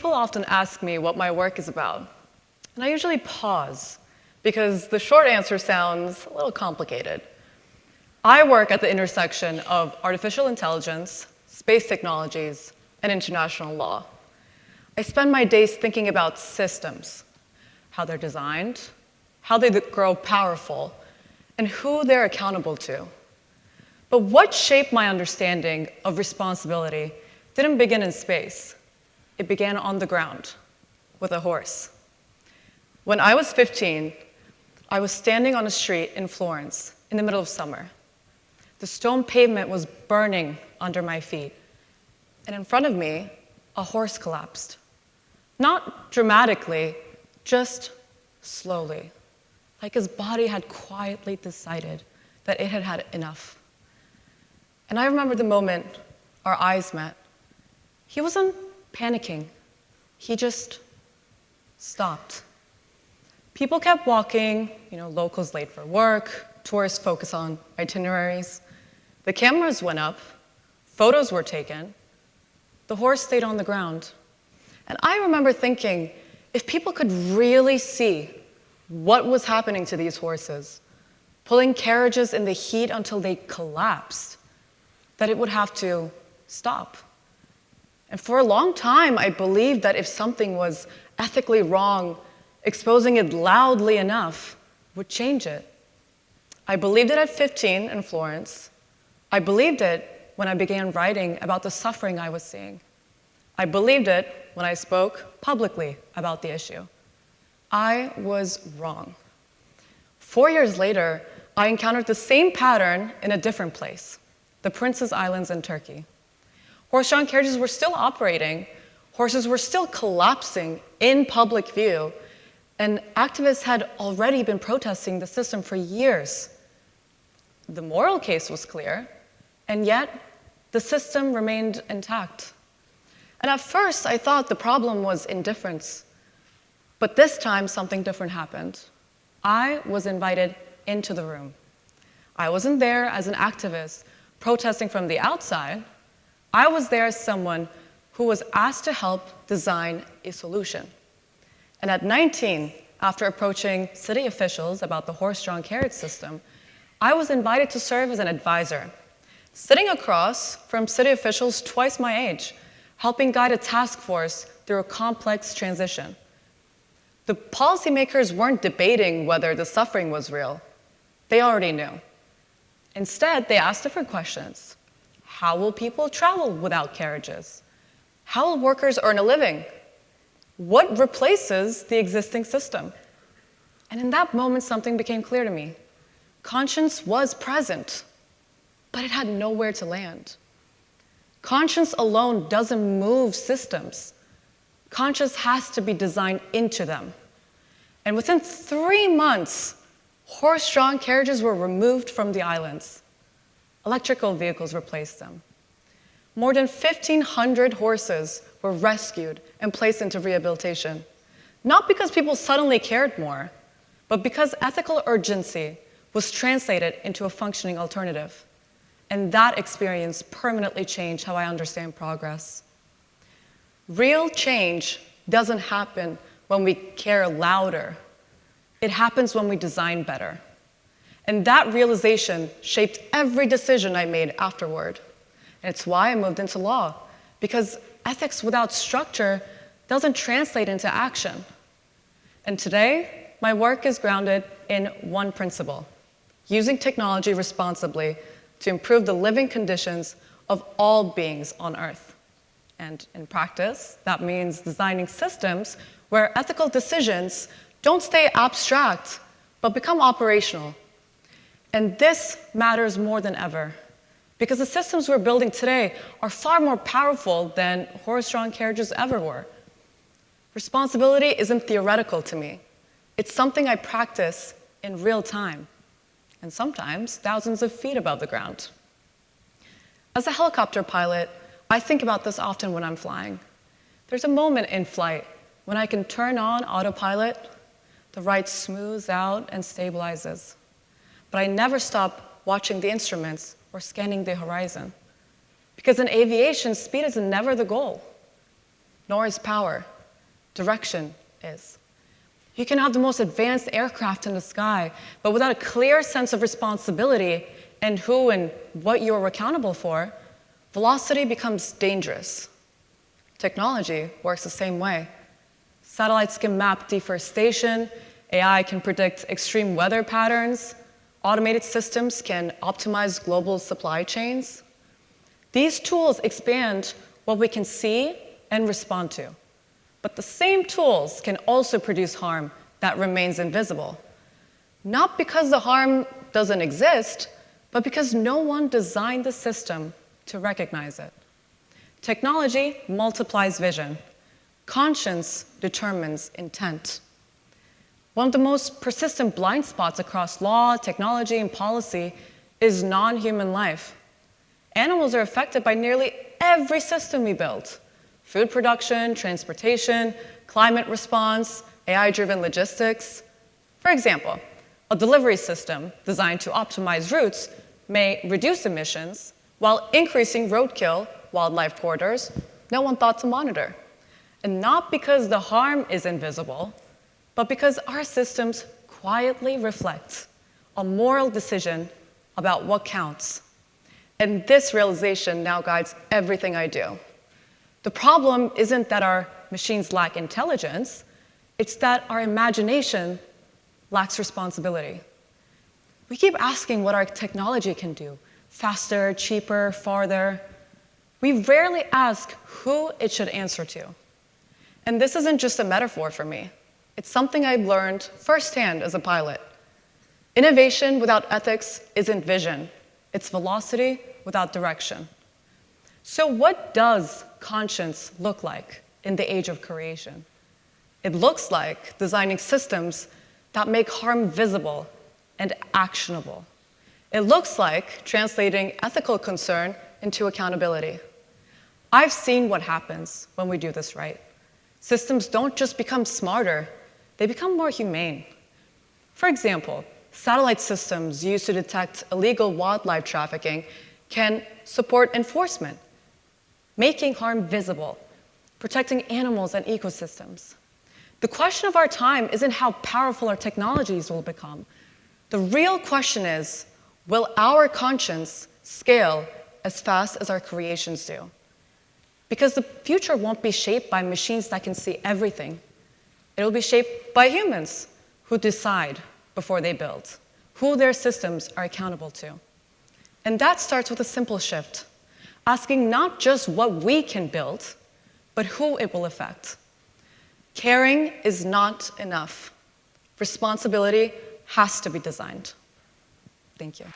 People often ask me what my work is about, and I usually pause because the short answer sounds a little complicated. I work at the intersection of artificial intelligence, space technologies, and international law. I spend my days thinking about systems, how they're designed, how they grow powerful, and who they're accountable to. But what shaped my understanding of responsibility didn't begin in space. It began on the ground with a horse. When I was 15, I was standing on a street in Florence in the middle of summer. The stone pavement was burning under my feet, and in front of me, a horse collapsed. Not dramatically, just slowly, like his body had quietly decided that it had had enough. And I remember the moment our eyes met. He wasn't panicking. He just stopped. People kept walking, locals late for work, tourists focused on itineraries. The cameras went up, photos were taken. The horse stayed on the ground. And I remember thinking, if people could really see what was happening to these horses, pulling carriages in the heat until they collapsed, that it would have to stop. And for a long time, I believed that if something was ethically wrong, exposing it loudly enough would change it. I believed it at 15 in Florence. I believed it when I began writing about the suffering I was seeing. I believed it when I spoke publicly about the issue. I was wrong. 4 years later, I encountered the same pattern in a different place, the Princess Islands in Turkey. Horse-drawn carriages were still operating, horses were still collapsing in public view, and activists had already been protesting the system for years. The moral case was clear, and yet the system remained intact. And at first, I thought the problem was indifference. But this time, something different happened. I was invited into the room. I wasn't there as an activist protesting from the outside. I was there as someone who was asked to help design a solution. And at 19, after approaching city officials about the horse-drawn carriage system, I was invited to serve as an advisor, sitting across from city officials twice my age, helping guide a task force through a complex transition. The policymakers weren't debating whether the suffering was real. They already knew. Instead, they asked different questions. How will people travel without carriages? How will workers earn a living? What replaces the existing system? And in that moment, something became clear to me. Conscience was present, but it had nowhere to land. Conscience alone doesn't move systems. Conscience has to be designed into them. And within 3 months, horse-drawn carriages were removed from the islands. Electrical vehicles replaced them. More than 1,500 horses were rescued and placed into rehabilitation, not because people suddenly cared more, but because ethical urgency was translated into a functioning alternative. And that experience permanently changed how I understand progress. Real change doesn't happen when we care louder. It happens when we design better. And that realization shaped every decision I made afterward. And it's why I moved into law, because ethics without structure doesn't translate into action. And today, my work is grounded in one principle: using technology responsibly to improve the living conditions of all beings on Earth. And in practice, that means designing systems where ethical decisions don't stay abstract, but become operational. And this matters more than ever, because the systems we're building today are far more powerful than horse-drawn carriages ever were. Responsibility isn't theoretical to me. It's something I practice in real time, and sometimes thousands of feet above the ground. As a helicopter pilot, I think about this often when I'm flying. There's a moment in flight when I can turn on autopilot, the ride smooths out and stabilizes. But I never stop watching the instruments or scanning the horizon. Because in aviation, speed is never the goal, nor is power. Direction is. You can have the most advanced aircraft in the sky, but without a clear sense of responsibility and who and what you are accountable for, velocity becomes dangerous. Technology works the same way. Satellites can map deforestation, AI can predict extreme weather patterns, automated systems can optimize global supply chains. These tools expand what we can see and respond to. But the same tools can also produce harm that remains invisible. Not because the harm doesn't exist, but because no one designed the system to recognize it. Technology multiplies vision. Conscience determines intent. One of the most persistent blind spots across law, technology, and policy is non-human life. Animals are affected by nearly every system we build: food production, transportation, climate response, AI-driven logistics. For example, a delivery system designed to optimize routes may reduce emissions while increasing roadkill, wildlife corridors no one thought to monitor. And not because the harm is invisible, but because our systems quietly reflect a moral decision about what counts. And this realization now guides everything I do. The problem isn't that our machines lack intelligence, it's that our imagination lacks responsibility. We keep asking what our technology can do: faster, cheaper, farther. We rarely ask who it should answer to. And this isn't just a metaphor for me. It's something I've learned firsthand as a pilot. Innovation without ethics isn't vision. It's velocity without direction. So what does conscience look like in the age of creation? It looks like designing systems that make harm visible and actionable. It looks like translating ethical concern into accountability. I've seen what happens when we do this right. Systems don't just become smarter, they become more humane. For example, satellite systems used to detect illegal wildlife trafficking can support enforcement, making harm visible, protecting animals and ecosystems. The question of our time isn't how powerful our technologies will become. The real question is, will our conscience scale as fast as our creations do? Because the future won't be shaped by machines that can see everything. It will be shaped by humans who decide before they build, who their systems are accountable to. And that starts with a simple shift, asking not just what we can build, but who it will affect. Caring is not enough. Responsibility has to be designed. Thank you.